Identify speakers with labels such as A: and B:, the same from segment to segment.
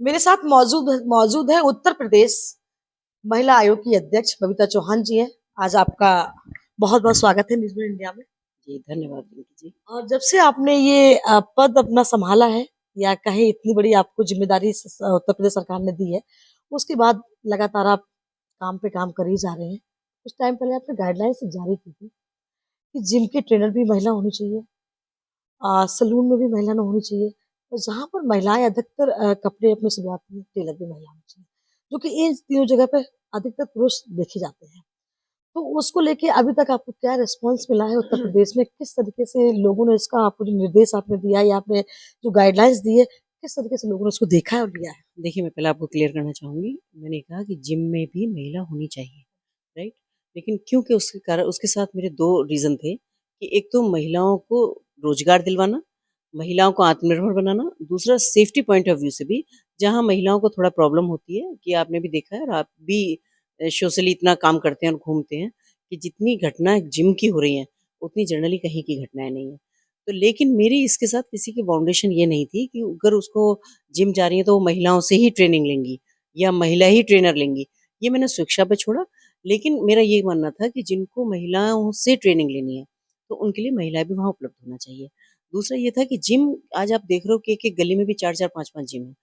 A: मेरे साथ मौजूद मौजूद है उत्तर प्रदेश महिला आयोग की अध्यक्ष बबीता चौहान जी है। आज आपका बहुत बहुत स्वागत है न्यूज़ इंडिया में।
B: जी, धन्यवाद रिंकी जी।
A: और जब से आपने ये पद अपना संभाला है या कहीं इतनी बड़ी आपको जिम्मेदारी उत्तर प्रदेश सरकार ने दी है, उसके बाद लगातार आप काम पे काम कर ही जा रहे हैं। कुछ टाइम पहले आपने गाइडलाइंस जारी की थी कि जिम के ट्रेनर भी महिला होनी चाहिए, सलून में भी महिला होनी चाहिए, और जहाँ पर महिलाएं अधिकतर कपड़े अपने सिलवाती हैं टेलर भी महिला होनी चाहिए, जो कि इन तीनों जगह पे अधिकतर पुरुष देखे जाते हैं। तो उसको लेके अभी तक आपको क्या रिस्पॉन्स मिला है उत्तर प्रदेश में? किस तरीके से लोगों ने इसका आपको जो निर्देश आपने दिया है या आपने जो गाइडलाइंस दी है, किस तरीके से लोगों ने उसको देखा है और लिया है?
B: देखिए, मैं पहले आपको क्लियर करना चाहूँगी, मैंने कहा कि जिम में भी महिला होनी चाहिए, राइट? लेकिन क्योंकि उसके कारण उसके साथ मेरे 2 रीज़न थे कि एक तो महिलाओं को रोज़गार दिलवाना, महिलाओं को आत्मनिर्भर बनाना, दूसरा सेफ्टी पॉइंट ऑफ व्यू से भी, जहाँ महिलाओं को थोड़ा प्रॉब्लम होती है कि आपने भी देखा है और आप भी सोशली इतना काम करते हैं और घूमते हैं कि जितनी घटना जिम की हो रही हैं, उतनी जनरली कहीं की घटनाएँ नहीं हैं। तो लेकिन मेरी इसके साथ किसी की बाउंडेशन ये नहीं थी कि अगर उसको जिम जा रही हैं तो वो महिलाओं से ही ट्रेनिंग लेंगी या महिला ही ट्रेनर लेंगी, ये मैंने शिक्षा पे छोड़ा। लेकिन मेरा ये मानना था कि जिनको महिलाओं से ट्रेनिंग लेनी है, तो उनके लिए महिलाएँ भी वहाँ उपलब्ध होना चाहिए। दूसरा ये था कि जिम आज आप देख रहे हो कि एक-एक गली में भी 4-4 5-5 जिम हैं।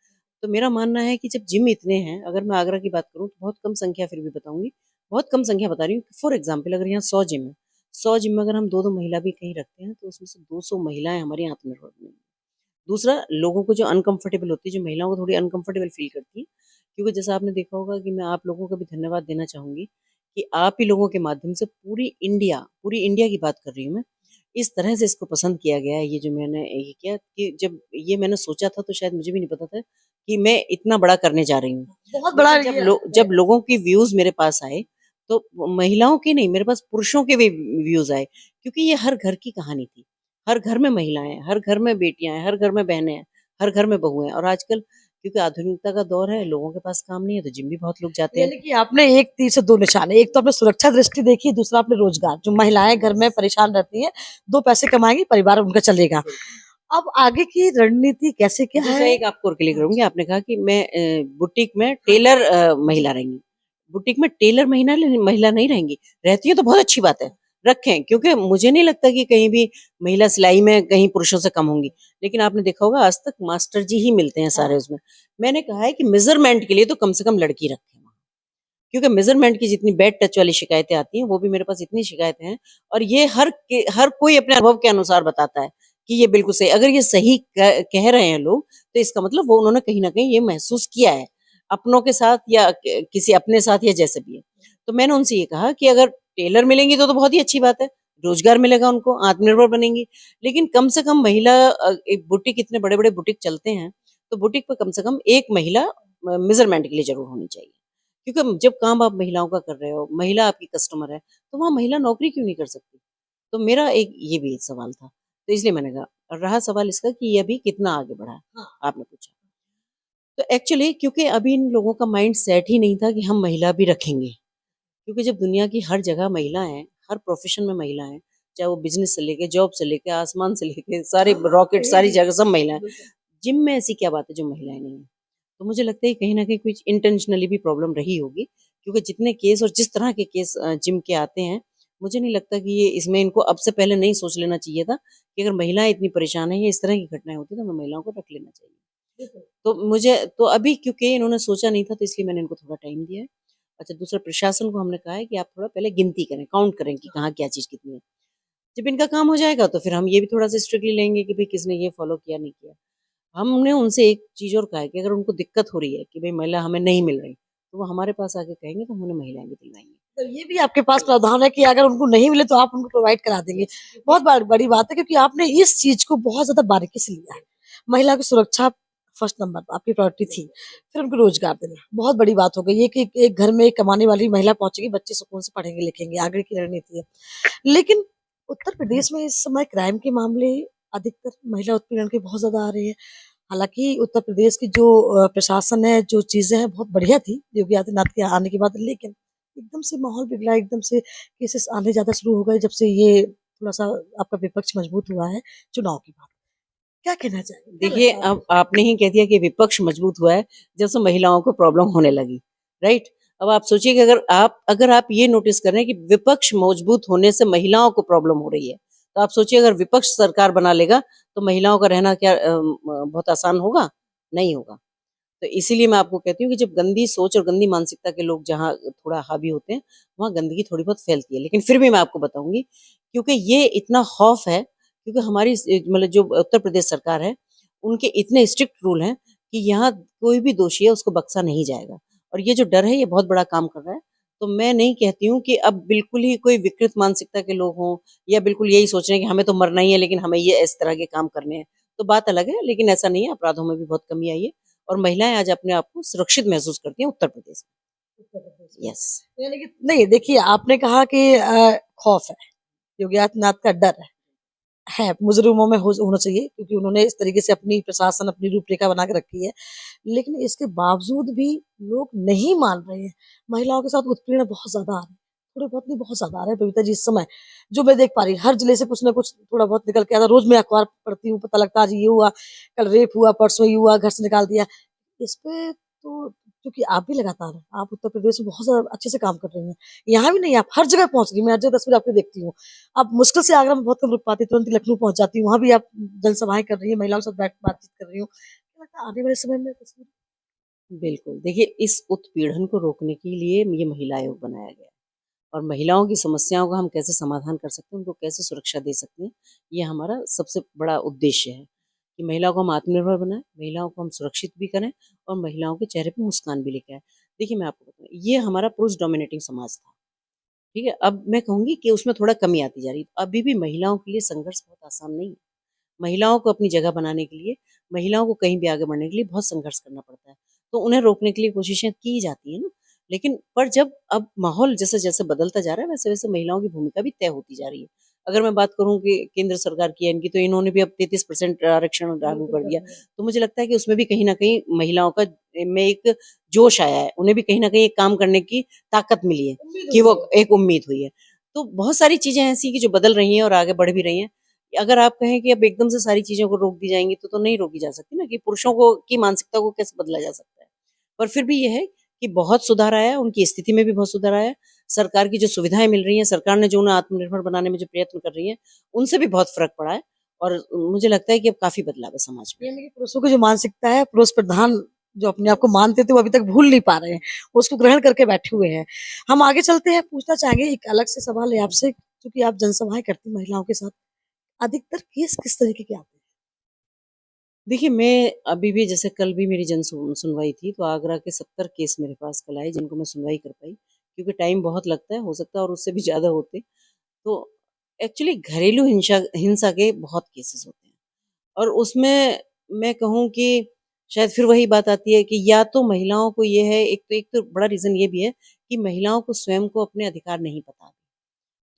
B: तो मेरा मानना है कि जब जिम इतने हैं, अगर मैं आगरा की बात करूँ तो बहुत कम संख्या फिर भी बताऊँगी, बहुत कम संख्या बता रही हूँ। फॉर एग्ज़ाम्पल अगर यहाँ 100 जिम है, 100 जिम में अगर हम 2-2 महिला भी कहीं रखते हैं, तो उसमें से 200 महिलाएँ हमारे यहाँ आत्मनिर्भर बनेंगी। दूसरा, लोगों को जो अनकम्फ़र्टेबल होती है, जो महिलाओं को थोड़ी अनकम्फ़र्टेबल फ़ील करती हैं, क्योंकि जैसा आपने देखा होगा कि मैं आप लोगों का भी धन्यवाद देना चाहूँगी कि आप ही लोगों के माध्यम से पूरी इंडिया की बात कर रही हूँ मैं, इस तरह से इसको पसंद किया गया है, ये जो मैंने ये किया कि जब ये मैंने सोचा था तो शायद मुझे भी नहीं पता था कि मैं इतना बड़ा करने जा रही हूँ।
A: बहुत बड़ा
B: लेकिन
A: ये
B: जब लोगों की व्यूज़ मेरे पास आए, तो महिलाओं के नहीं, मेरे पास पुरुषों के भी व्यूज़ आए, क्योंकि ये हर घर की कहानी थी। हर घर में महिलाएँ हैं, हर घर में बेटियाँ हैं, हर घर में बहनें हैं, हर घर में बहुएँ हैं और आजकल क्योंकि आधुनिकता का दौर है, लोगों के पास काम नहीं है, तो जिम भी बहुत लोग जाते हैं।
A: यानी कि आपने एक तीर से दो निशाने, एक तो आपने सुरक्षा दृष्टि देखी, दूसरा आपने रोजगार। जो महिलाएं घर में परेशान रहती हैं, दो पैसे कमाएंगी, परिवार उनका चलेगा। अब आगे की रणनीति कैसे क्या
B: दूसरा
A: है?
B: एक आपको और क्लियर करूँगी, आपने कहा कि मैं बुटीक में टेलर महिला रहेंगी। बुटीक में टेलर महिला नहीं रहेंगी, रहती हैं तो बहुत अच्छी बात है, रखें क्योंकि मुझे नहीं लगता कि कहीं भी महिला सिलाई में कहीं पुरुषों से कम होंगी। लेकिन आपने देखा होगा आज तक मास्टर जी ही मिलते हैं सारे उसमें। मैंने कहा है कि मेज़रमेंट के लिए तो कम से कम लड़की रखें वहाँ। क्योंकि मेज़रमेंट की जितनी बैड टच वाली शिकायतें आती हैं, वो भी मेरे पास इतनी शिकायतें हैं और ये हर कोई अपने अनुभव के अनुसार बताता है कि ये बिल्कुल सही। अगर ये सही कह रहे हैं लोग, तो इसका मतलब वो उन्होंने कहीं न कहीं ये महसूस किया है, अपनों के साथ या क किसी अपने साथ या जैसे भी है। तो मैंने उनसे ये कहा कि अगर टेलर मिलेंगी तो बहुत ही अच्छी बात है, रोज़गार मिलेगा उनको, आत्मनिर्भर बनेंगी। लेकिन कम से कम महिला एक बुटीक इतने बड़े-बड़े बुटीक चलते हैं, तो बुटीक पे कम से कम एक महिला मेज़रमेंट के लिए ज़रूर होनी चाहिए। क्योंकि जब काम आप महिलाओं का कर रहे हो, महिला आपकी कस्टमर है, तो वहाँ महिला नौकरी क्यों नहीं कर सकती? तो मेरा एक ये भी एक सवाल था। तो इसलिए मैंने कहा और रहा सवाल इसका कि ये अभी कितना आगे बढ़ा है, आपने पूछा। तो एक्चुअली क्योंकि अभी इन लोगों का माइंड सेट ही नहीं था कि हम महिला भी रखेंगे। क्योंकि जब दुनिया की हर जगह महिला हैं, हर प्रोफ़ेशन में महिला हैं, चाहे वो बिज़नेस से लेके, जॉब से लेके, आसमान से लेके, सारे रॉकेट सारी जगह सब महिलाएँ। जिम में ऐसी क्या बात है जो महिलाएँ नहीं हैं? तो मुझे लगता है कहीं न कहीं कुछ इंटेंशनली भी प्रॉब्लम रही होगी, क्योंकि जितने केस और जिस तरह के केस जिम के आते हैं, मुझे नहीं लगता कि ये इसमें इनको अब से पहले नहीं सोच लेना चाहिए था कि अगर महिलाएँ इतनी परेशान हैं या इस तरह की घटनाएँ होती हैं, तो हमें महिलाओं को रख लेना चाहिए। तो मुझे तो अभी क्योंकि इन्होंने सोचा नहीं था, तो इसलिए मैंने इनको थोड़ा टाइम दिया है। अच्छा, दूसरा प्रशासन को हमने कहा है कि आप थोड़ा पहले गिनती करें, काउंट करें कि कहाँ क्या चीज़ कितनी है। जब इनका काम हो जाएगा, तो फिर हम ये भी थोड़ा-सा स्ट्रिक्टली लेंगे कि भई किसने ये फ़ॉलो किया, नहीं किया। हमने उनसे एक चीज़ और कहा है कि अगर उनको दिक्कत हो रही है कि भई महिला हमें नहीं मिल रही, तो वो हमारे पास आके कहेंगे तो हम उन्हें महिलाएँ भी दिलवाएँगे।
A: तो ये भी आपके पास प्रावधान है कि अगर उनको नहीं मिले तो आप उनको प्रोवाइड करा देंगे। बहुत बड़ी बात है, क्योंकि आपने इस चीज़ को बहुत ज़्यादा बारीकी से लिया है। महिला की सुरक्षा फर्स्ट नंबर पर आपकी प्रायोरिटी थी, फिर उनको रोज़गार देना। बहुत बड़ी बात हो गई ये कि एक घर में एक कमाने वाली महिला पहुँचेगी, बच्चे सुकून से पढ़ेंगे-लिखेंगे, आगे की रणनीति है। लेकिन उत्तर प्रदेश में इस समय क्राइम के मामले अधिकतर महिला उत्पीड़न के बहुत ज़्यादा आ रहे हैं। हालाँकि उत्तर प्रदेश की जो प्रशासन है, जो चीज़ें हैं बहुत बढ़िया थी योगी आदित्यनाथ के आने के बाद, लेकिन एकदम से माहौल बिगड़ा, एकदम से केसेस आने ज़्यादा शुरू हो गए जब से ये थोड़ा-सा आपका विपक्ष मजबूत हुआ है चुनाव के बाद। क्या कहना चाहेंगे? क्या
B: देखिए,
A: लगता है
B: अब
A: आपको?
B: आपने ही कह दिया कि विपक्ष मजबूत हुआ है जब से महिलाओं को प्रॉब्लम होने लगी, राइट? अब आप सोचिए कि अगर आप ये नोटिस कर रहे हैं कि विपक्ष मजबूत होने से महिलाओं को प्रॉब्लम हो रही है, तो आप सोचिए अगर विपक्ष सरकार बना लेगा तो महिलाओं का रहना क्या बहुत आसान होगा? नहीं होगा। तो इसीलिए मैं आपको कहती हूँ कि जब गंदी सोच और गंदी मानसिकता के लोग जहाँ थोड़ा हावी होते हैं, वहाँ गंदगी थोड़ी बहुत फैलती है। लेकिन फिर भी मैं आपको बताऊँगी, क्योंकि ये इतना खौफ है, क्योंकि हमारी मतलब जो उत्तर प्रदेश सरकार है, उनके इतने स्ट्रिक्ट रूल हैं कि यहाँ कोई भी दोषी है उसको बख्शा नहीं जाएगा। और ये जो डर है ये बहुत बड़ा काम कर रहा है। तो मैं नहीं कहती हूँ कि अब बिल्कुल ही कोई विकृत मानसिकता के लोग हों या बिल्कुल यही सोच रहे हैं कि हमें तो मरना ही है लेकिन हमें ये इस तरह के काम करने हैं। तो बात अलग है, लेकिन ऐसा नहीं है, अपराधों में भी बहुत कमी आई है और महिलाएँ आज अपने आप को सुरक्षित महसूस करती हैं उत्तर प्रदेश
A: उत्तर प्रदेश
B: में।
A: में?
B: यस।
A: यानी कि नहीं, देखिए आपने कहा कि खौफ है, योगी आदित्यनाथ का डर है, मुजरिमों में होना चाहिए क्योंकि उन्होंने इस तरीके से अपनी प्रशासन, अपनी रूपरेखा बना के रखी है। लेकिन इसके बावजूद भी लोग नहीं मान रहे हैं। महिलाओं के साथ उत्पीड़न बहुत ज़्यादा आ रहे हैं। थोड़े बहुत नहीं, बहुत ज़्यादा आ रहे हैं बबीता जी इस समय। जो मैं देख पा रही हूँ, हर जिले से कुछ न कुछ थोड़ा बहुत निकल के आता है। रोज़ मैं अखबार पढ़ती हूँ, पता लगता है आज ये हुआ, कल रेप हुआ, परसों ये हुआ, घर से निकाल दिया। इस पे तो क्योंकि आप भी लगातार आप उत्तर प्रदेश में बहुत ज़्यादा अच्छे से काम कर रही हैं। यहाँ भी नहीं, आप हर जगह पहुँच रही हैं। मैं हर जगह तस्वीर आपकी देखती हूँ। आप मुश्किल से आगरा में बहुत कम रुक पाती, तुरंत ही लखनऊ पहुँच जाती हैं। वहाँ भी आप जनसभाएँ कर रही हैं, महिलाओं के साथ बैठ बातचीत कर रही हो। मुझे लगता है आने वाले समय में तस्वीर
B: बिल्कुल, देखिए इस उत्पीड़न को रोकने के लिए ये महिला आयोग बनाया गया है और महिलाओं की समस्याओं का हम कैसे समाधान कर सकते हैं, उनको कैसे सुरक्षा दे सकते हैं, ये हमारा सबसे बड़ा उद्देश्य है कि महिलाओं को हम आत्मनिर्भर बनाएँ, महिलाओं को हम सुरक्षित भी करें और महिलाओं के चेहरे पे मुस्कान भी लेके आएँ। देखिए मैं आपको बताऊँ, ये हमारा पुरुष डोमिनेटिंग समाज था, ठीक है? अब मैं कहूँगी कि उसमें थोड़ा कमी आती जा रही है। अभी भी महिलाओं के लिए संघर्ष बहुत आसान नहीं है। महिलाओं को अपनी जगह बनाने के लिए, महिलाओं को कहीं भी आगे बढ़ने के लिए बहुत संघर्ष करना पड़ता है। तो उन्हें रोकने के लिए कोशिशें की जाती हैं ना, लेकिन पर जब अब माहौल जैसे-जैसे बदलता जा रहा है, वैसे-वैसे महिलाओं की भूमिका भी तय होती जा रही है। अगर मैं बात करूँ कि केंद्र सरकार की है इनकी, तो इन्होंने भी अब 33% आरक्षण लागू
A: बिल्कुल
B: कर
A: कर
B: दिया।
A: रही है।
B: तो मुझे लगता है कि उसमें भी कहीं न कहीं महिलाओं का में एक जोश आया है। उन्हें भी कहीं न कहीं एक काम करने की ताकत मिली है
A: उम्मीद
B: कि
A: हुई
B: वो
A: है।
B: एक उम्मीद हुई है। तो बहुत सारी चीज़ें ऐसी कि जो बदल रही हैं और आगे बढ़ भी रही हैं। अगर आप कहें कि अब एकदम से सारी चीज़ों को रोक दी जाएँगी तो नहीं रोकी जा सकती ना, कि पुरुषों को की मानसिकता को कैसे बदला जा सकता है। पर फिर भी ये है कि बहुत सुधार आया है, उनकी स्थिति में भी बहुत सुधार आया है। सरकार की जो सुविधाएँ मिल रही हैं, सरकार ने जो उन्हें आत्मनिर्भर बनाने में जो प्रयत्न कर रही है, उनसे भी बहुत फ़र्क पड़ा है और मुझे लगता है कि अब काफ़ी बदलाव है समाज में।
A: यानी कि पुरुषों की जो मानसिकता है, पुरुष प्रधान जो अपने आप को मानते थे, वो अभी तक भूल नहीं पा रहे हैं। उसको ग्रहण करके बैठे हुए हैं। हम आगे चलते हैं, पूछना चाहेंगे एक अलग से सवाल है आपसे, क्योंकि आप जनसभाएँ करती हैं महिलाओं के साथ। अधिकतर केस किस तरीके के आते हैं?
B: देखिए, मैं अभी भी जैसे कल भी मेरी सुनवाई थी, तो आगरा के 70 केस मेरे पास कल आए जिनको मैं सुनवाई कर पाई, क्योंकि टाइम बहुत लगता है, हो सकता है और उससे भी ज़्यादा होते। तो एक्चुअली घरेलू हिंसा हिंसा के बहुत केसेस होते हैं और उसमें मैं कहूँ कि शायद फिर वही बात आती है कि या तो महिलाओं को ये है, एक तो बड़ा रीज़न ये भी है कि महिलाओं को स्वयं को अपने अधिकार नहीं पता।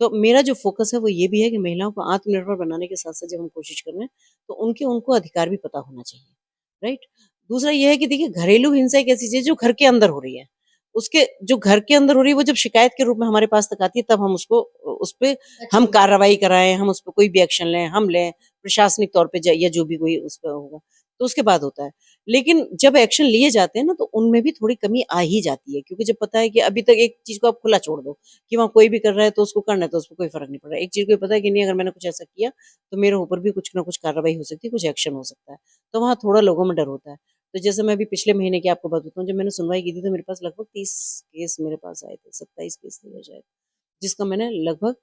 B: तो मेरा जो फ़ोकस है वो ये भी है कि महिलाओं को आत्मनिर्भर बनाने के साथ-साथ जब हम कोशिश कर रहे हैं, तो उनके उनको अधिकार भी पता होना चाहिए, राइट? दूसरा ये है कि देखिए घरेलू हिंसा एक ऐसी चीज़ है जो घर के अंदर हो रही है। उसके जो घर के अंदर हो रही है वो जब शिकायत के रूप में हमारे पास तक आती है तब हम उसको उस पे हम
A: एक्शन
B: कार्रवाई कराएँ, हम उस पे कोई भी एक्शन लें, हम लें, प्रशासनिक तौर पे ज या जो भी कोई उस पे होगा, तो उसके बाद होता है। लेकिन जब एक्शन लिए जाते हैं ना तो उनमें भी थोड़ी कमी आ ही जाती है, क्योंकि जब पता है कि अभी तक एक चीज़ को आप खुला छोड़ दो कि वहाँ कोई भी कर रहा है तो उसको करना है, तो उसको कोई फ़र्क नहीं पड़ रहा है। एक चीज़ को ये पता है कि नहीं, अगर मैंने कुछ ऐसा किया तो मेरे ऊपर भी कुछ ना कुछ कार्रवाई हो सकती है, कुछ एक्शन हो सकता है। तो वहाँ थोड़ा लोगों में डर होता है। तो जैसे मैं अभी पिछले महीने की आपको बात बताऊँ, जब मैंने सुनवाई की थी तो मेरे पास लगभग 30 केस मेरे पास आए थे, 27 केस थे शायद, जिसका मैंने लगभग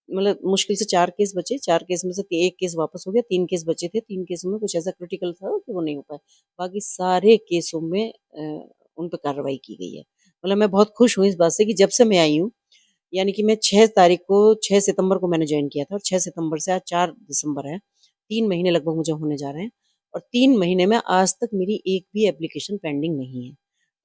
B: मतलब मुश्किल से 4 केस बचे, 4 केस में से 1 केस वापस हो गया, 3 केस बचे थे, 3 केसों में कुछ ऐसा क्रिटिकल था कि वो नहीं हो पाए। बाकी सारे केसों में उन पे कार्रवाई की गई है। मतलब मैं बहुत खुश हूँ इस बात से कि जब से मैं आई हूँ, यानी कि मैं 6 तारीख को 6 सितंबर को मैंने जॉइन किया था और 6 सितंबर से आज 4 दिसंबर है। 3 महीने लगभग मुझे होने जा रहे हैं और 3 महीने में आज तक मेरी एक भी एप्लीकेशन पेंडिंग नहीं है।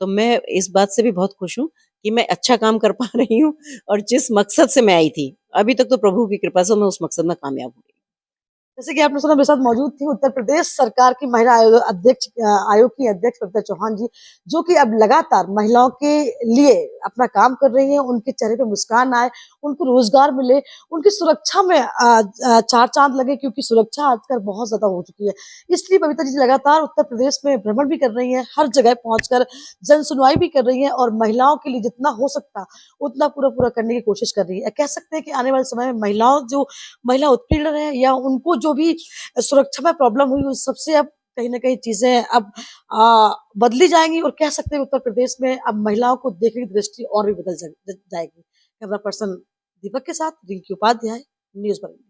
B: तो मैं इस बात से भी बहुत खुश हूँ कि मैं अच्छा काम कर पा रही हूँ और जिस मकसद से मैं आई थी, अभी तक तो प्रभु की कृपा से मैं उस मकसद में कामयाब हूँ।
A: जैसे कि आपने सुना मेरे साथ मौजूद थी उत्तर प्रदेश सरकार की महिला आयोग की अध्यक्ष कविता चौहान जी, जो कि अब लगातार महिलाओं के लिए अपना काम कर रही हैं, उनके चेहरे पे मुस्कान आए, उनको रोजगार मिले, उनकी सुरक्षा में चार चांद लगे, क्योंकि सुरक्षा आजकल बहुत ज्यादा हो चुकी है। इसलिए बबीता जी लगातार उत्तर प्रदेश में भ्रमण भी कर रही हैं, हर जगह पहुंचकर जन सुनवाई भी कर रही हैं और महिलाओं के लिए जितना हो सकता उतना पूरा पूरा करने की कोशिश कर रही है। कह सकते हैं कि आने वाले समय में महिला उत्पीड़न है या उनको जो भी सुरक्षा में प्रॉब्लम हुई, उस सबसे अब कहीं न कहीं चीज़ें अब बदली जाएँगी और कह सकते हैं उत्तर प्रदेश में अब महिलाओं को देखने की दृष्टि और भी बदल जाएगी। कैमरा पर्सन दीपक के साथ रिंकी उपाध्याय, न्यूज़ बंगाल।